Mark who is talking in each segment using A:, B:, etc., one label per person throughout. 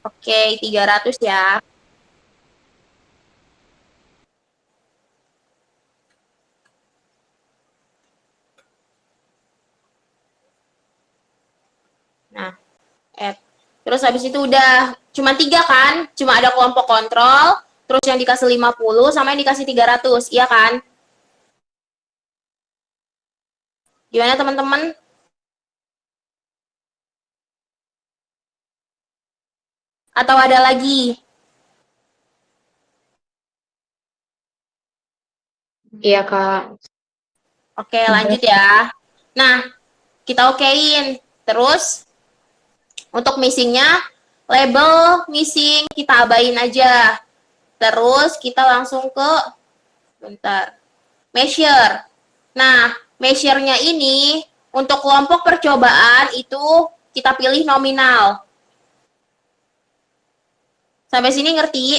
A: Oke, 300 ya. Nah, add. Terus habis itu udah cuma 3 kan? Cuma ada kelompok kontrol, terus yang dikasih 50 sama yang dikasih 300, iya kan? Gimana teman-teman? Atau ada lagi?
B: Iya, Kak.
A: Oke, lanjut ya. Nah, kita okein. Terus, untuk missingnya, label missing kita abain aja. Terus, kita langsung ke, bentar, measure. Nah, measure-nya ini, untuk kelompok percobaan itu kita pilih nominal. Sampai sini ngerti?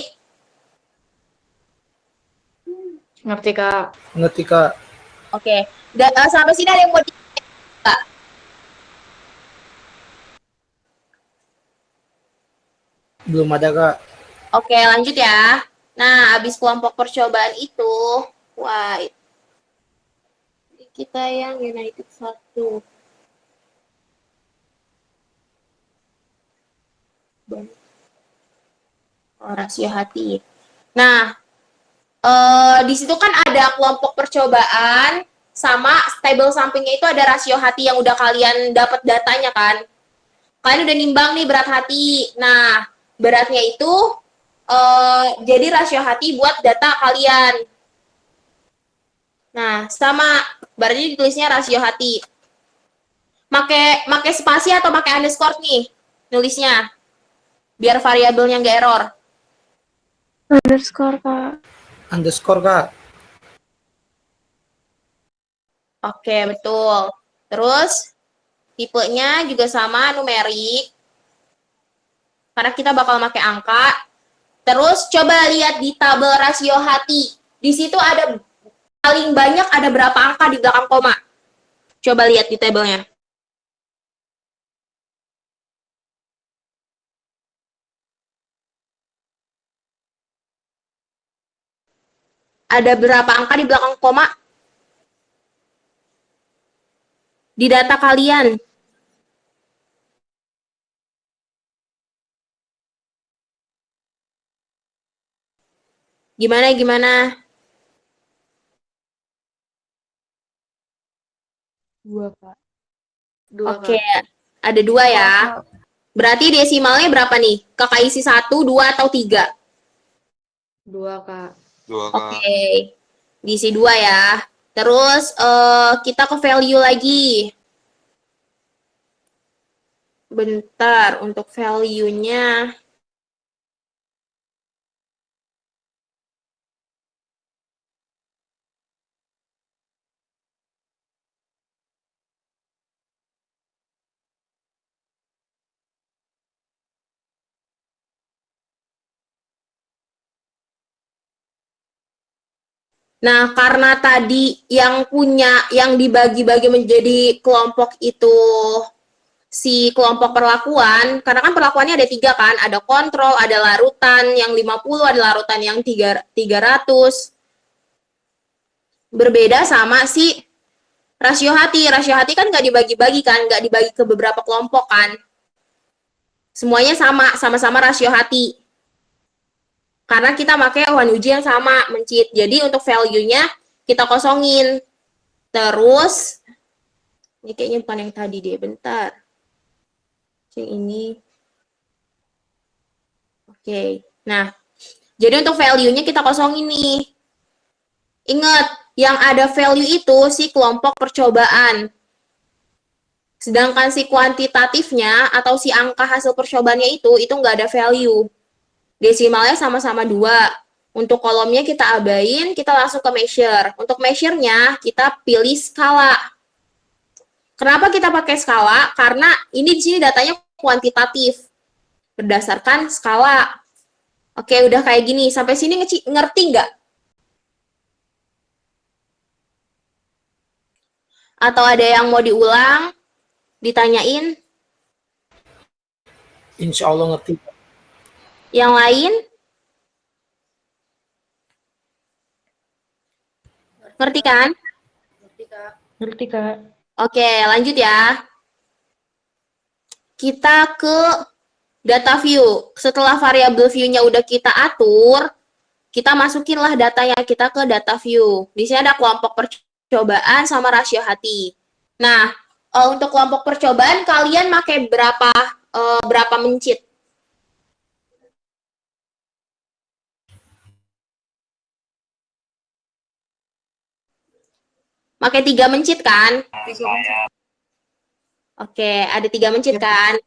B: Ngerti, Kak.
C: Ngerti, Kak.
A: Oke. Sampai sini ada yang mau Kak?
C: Belum ada, Kak.
A: Oke, lanjut ya. Nah, habis kelompok percobaan itu, wah, kita yang United 1. Oh, rasio hati. Nah, di situ kan ada kelompok percobaan sama table sampingnya itu ada rasio hati yang udah kalian dapat datanya kan. Kalian udah nimbang nih berat hati. Nah, beratnya itu jadi rasio hati buat data kalian. Nah, sama berarti ditulisnya rasio hati. Make spasi atau pakai underscore nih nulisnya. Biar variabelnya nggak error.
B: Underscore, Kak.
C: Underscore, Kak.
A: Oke, betul. Terus tipenya juga sama numerik. Karena kita bakal pakai angka. Terus coba lihat di tabel rasio hati. Di situ ada paling banyak ada berapa angka di belakang koma. Coba lihat di tabelnya. Ada berapa angka di belakang koma? Di data kalian. Gimana?
B: 2, Kak. 2,
A: Oke,
B: Kak.
A: ada 2 ya. Berarti desimalnya berapa nih? Kakak isi 1, 2, atau 3?
B: 2, Kak.
D: 2, Kak.
A: Oke, diisi 2 ya. Terus kita ke value lagi. Bentar, untuk value-nya. Nah, karena tadi yang punya, yang dibagi-bagi menjadi kelompok itu si kelompok perlakuan, karena kan perlakuannya ada 3 kan, ada kontrol, ada larutan yang 50, ada larutan yang 300. Berbeda sama si rasio hati. Rasio hati kan nggak dibagi-bagi kan, nggak dibagi ke beberapa kelompok kan. Semuanya sama-sama rasio hati. Karena kita pakai one uji yang sama, mencit. Jadi untuk value-nya kita kosongin. Terus, ini kayaknya bukan yang tadi deh, bentar. Yang ini. Oke. Nah, jadi untuk value-nya kita kosongin nih. Ingat, yang ada value itu si kelompok percobaan. Sedangkan si kuantitatifnya atau si angka hasil percobaannya itu nggak ada value. Desimalnya sama-sama 2. Untuk kolomnya kita abain, kita langsung ke measure. Untuk measure-nya kita pilih skala. Kenapa kita pakai skala? Karena ini di sini datanya kuantitatif. Berdasarkan skala. Oke, udah kayak gini. Sampai sini ngerti nggak? Atau ada yang mau diulang? Ditanyain?
C: Insya Allah ngerti.
A: Yang lain? Ngerti kan?
B: Ngerti, Kak.
A: Oke, lanjut ya. Kita ke data view. Setelah variabel view-nya udah kita atur, kita masukinlah data yang kita ke data view. Di sini ada kelompok percobaan sama rasio hati. Nah, untuk kelompok percobaan kalian pakai berapa mencit? Pakai 3 mencit kan? Oke, ada 3 mencit kan?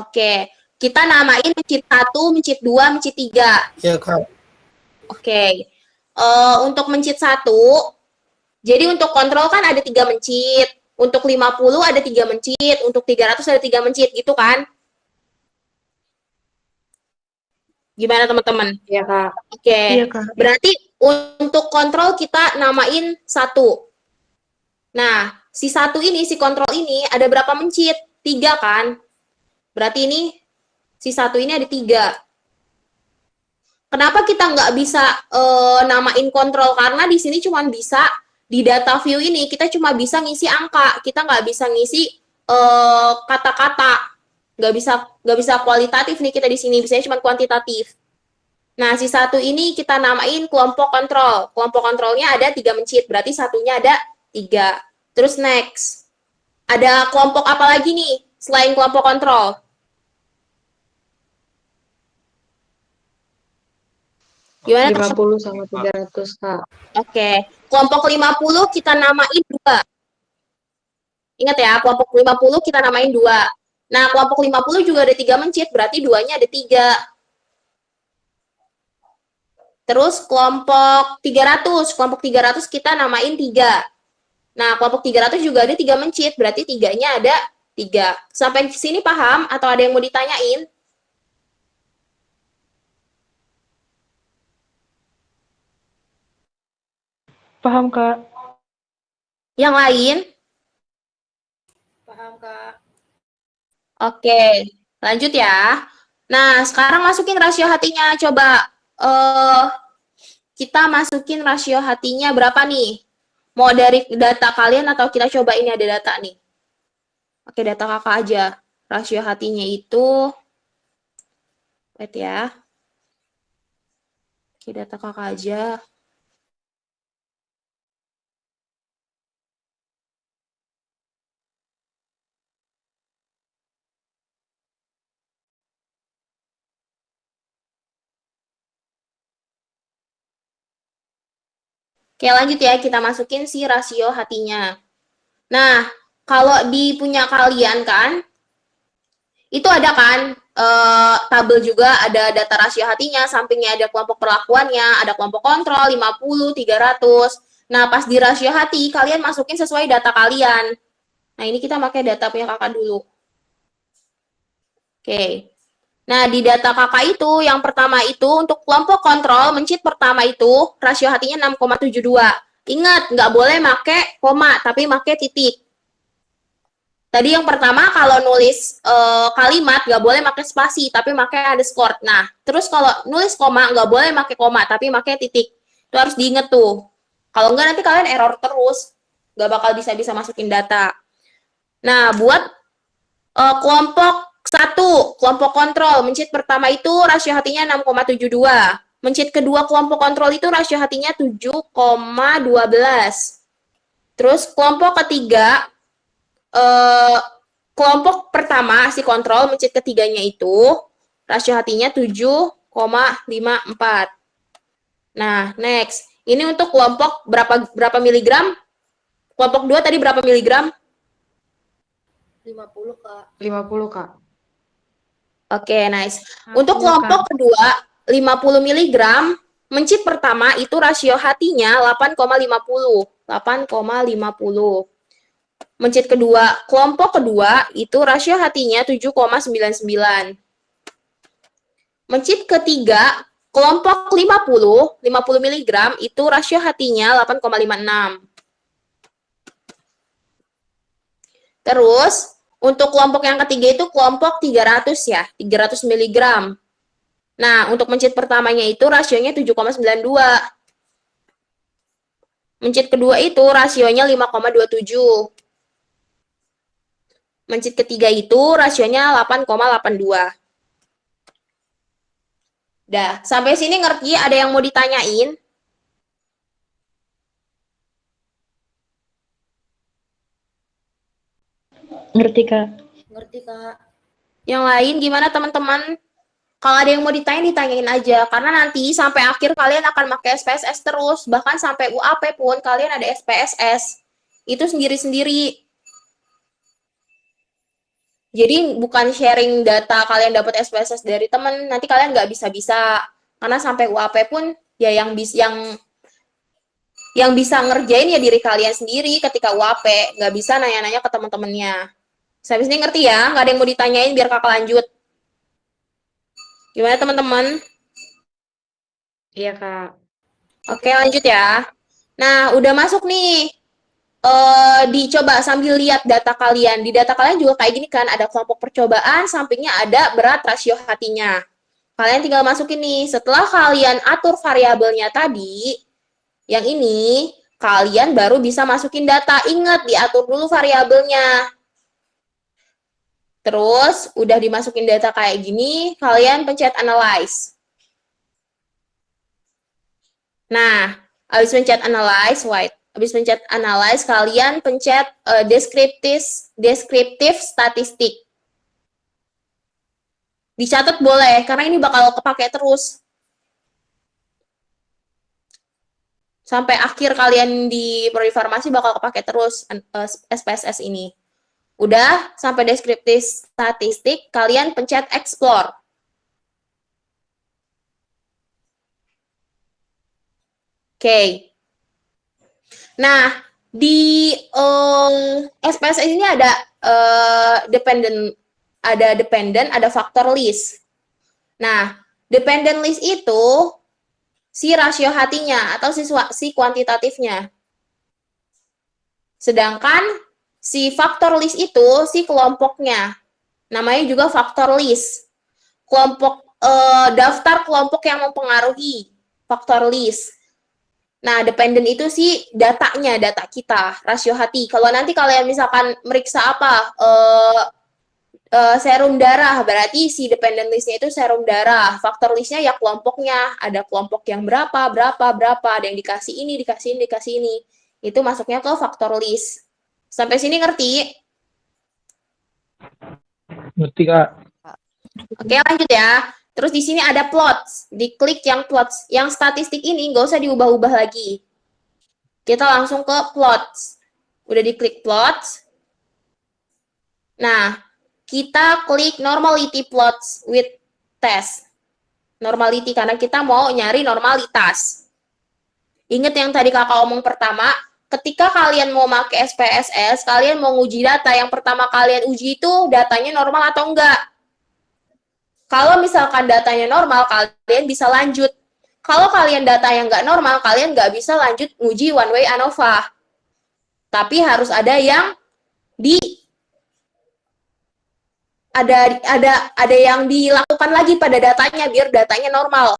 A: Oke, kita namain mencit 1, mencit 2, mencit 3.
C: Iya, Kak.
A: Oke, untuk mencit 1, jadi untuk kontrol kan ada 3 mencit, untuk 50 ada 3 mencit, untuk 300 ada 3 mencit, gitu kan? Gimana teman-teman?
B: Iya, Kak.
A: Oke,
B: Iya, Kak.
A: berarti untuk kontrol kita namain 1. Nah, si 1 ini, si kontrol ini ada berapa mencit? 3 kan? Berarti ini, si 1 ini ada 3. Kenapa kita nggak bisa namain kontrol? Karena di sini cuma bisa, di data view ini, kita cuma bisa ngisi angka. Kita nggak bisa ngisi kata-kata. Nggak bisa kualitatif nih kita di sini. Biasanya cuma kuantitatif. Nah, si 1 ini kita namain kelompok kontrol. Kelompok kontrolnya ada 3 mencit. Berarti satunya ada 3. Terus next. Ada kelompok apa lagi nih selain kelompok kontrol? Gimana?
B: 50 sama 300, Kak.
A: Oke. Kelompok 50 kita namain 2. Ingat ya, kelompok 50 kita namain 2. Nah, kelompok 50 juga ada 3 mencit, berarti 2-nya ada 3. Terus kelompok 300 kita namain 3. Nah, kelompok 300 juga ada 3 mencit, berarti 3-nya ada 3. Sampai sini paham atau ada yang mau ditanyain?
B: Paham, Kak.
A: Yang lain?
C: Paham, Kak.
A: Oke, lanjut ya. Nah, sekarang masukin rasio hatinya. Coba kita masukin rasio hatinya berapa nih? Mau dari data kalian atau kita coba ini ada data nih? Oke, data kakak aja. Rasio hatinya itu, wait ya. Oke, data kakak aja. Oke, lanjut ya. Kita masukin si rasio hatinya. Nah, kalau di punya kalian kan, itu ada kan tabel juga, ada data rasio hatinya, sampingnya ada kelompok perlakuannya, ada kelompok kontrol, 50, 300. Nah, pas di rasio hati, kalian masukin sesuai data kalian. Nah, ini kita pakai data punya kakak dulu. Oke. Nah, di data kakak itu, yang pertama itu, untuk kelompok kontrol, mencit pertama itu, rasio hatinya 6,72. Ingat, nggak boleh pakai koma, tapi pakai titik. Tadi yang pertama, kalau nulis kalimat, nggak boleh pakai spasi, tapi pakai underscore. Nah, terus kalau nulis koma, nggak boleh pakai koma, tapi pakai titik. Itu harus diinget tuh. Kalau nggak, nanti kalian error terus. Nggak bakal bisa masukin data. Nah, buat kelompok 1, kelompok kontrol, mencit pertama itu rasio hatinya 6,72. Mencit kedua kelompok kontrol itu rasio hatinya 7,12. Terus kelompok ketiga, kelompok pertama si kontrol, mencit ketiganya itu rasio hatinya 7,54. Nah, next. Ini untuk kelompok berapa miligram? Kelompok 2 tadi berapa miligram?
C: 50, Kak.
B: 50, Kak.
A: Oke, nice. Untuk kelompok kedua, 50 mg, mencit pertama itu rasio hatinya 8,50. 8,50. Mencit kedua, kelompok kedua itu rasio hatinya 7,99. Mencit ketiga, kelompok 50 mg itu rasio hatinya 8,56. Terus, untuk kelompok yang ketiga itu kelompok 300 ya, 300 mg. Nah, untuk mencit pertamanya itu rasionya 7,92. Mencit kedua itu rasionya 5,27. Mencit ketiga itu rasionya 8,82. Dah, sampai sini ngerti? Ada yang mau ditanyain?
B: Ngerti, Kak.
D: Ngerti, Kak.
A: Yang lain gimana teman-teman? Kalau ada yang mau ditanya, ditanyain aja. Karena nanti sampai akhir kalian akan pakai SPSS terus. Bahkan sampai UAP pun kalian ada SPSS. Itu sendiri-sendiri. Jadi bukan sharing data kalian dapat SPSS dari teman. Nanti kalian nggak bisa-bisa. Karena sampai UAP pun ya yang bisa ngerjain ya diri kalian sendiri ketika UAP. Nggak bisa nanya-nanya ke teman-temannya. Sampai sini ngerti ya? Nggak ada yang mau ditanyain biar kakak lanjut. Gimana teman-teman?
B: Iya, Kak.
A: Oke, lanjut ya. Nah, udah masuk nih. Dicoba sambil lihat data kalian. Di data kalian juga kayak gini kan, ada kelompok percobaan, sampingnya ada berat rasio hatinya. Kalian tinggal masukin nih. Setelah kalian atur variabelnya tadi, yang ini, kalian baru bisa masukin data. Ingat, diatur dulu variabelnya. Terus, udah dimasukin data kayak gini, kalian pencet analyze. Nah, habis pencet analyze, habis pencet analyze, kalian pencet descriptive statistik. Dicatat boleh, karena ini bakal kepake terus. Sampai akhir kalian di prodi farmasi bakal kepake terus SPSS ini. Udah, sampai descriptive statistik, kalian pencet explore. Oke. Nah, di SPSS ini ada dependent, ada factor list. Nah, dependent list itu si rasio hatinya atau si kuantitatifnya. Sedangkan si factor list itu si kelompoknya. Namanya juga factor list. Daftar kelompok yang mempengaruhi factor list. Nah, dependent itu sih datanya, data kita, rasio hati. Kalau nanti kalian misalkan meriksa apa, serum darah, berarti si dependent listnya itu serum darah. Faktor listnya ya kelompoknya, ada kelompok yang berapa, ada yang dikasih ini, dikasih ini. Itu masuknya ke faktor list. Sampai sini ngerti?
C: Ngerti, Kak.
A: Oke, lanjut ya. Terus di sini ada plots. Diklik yang plots. Yang statistik ini nggak usah diubah-ubah lagi. Kita langsung ke plots. Udah diklik plots. Nah, kita klik normality plots with test. Normality, karena kita mau nyari normalitas. Ingat yang tadi kakak omong pertama, ketika kalian mau pakai SPSS, kalian mau nguji data, yang pertama kalian uji itu datanya normal atau enggak. Kalau misalkan datanya normal, kalian bisa lanjut. Kalau kalian data yang nggak normal, kalian nggak bisa lanjut nguji one way ANOVA. Tapi harus ada yang ada yang dilakukan lagi pada datanya biar datanya normal.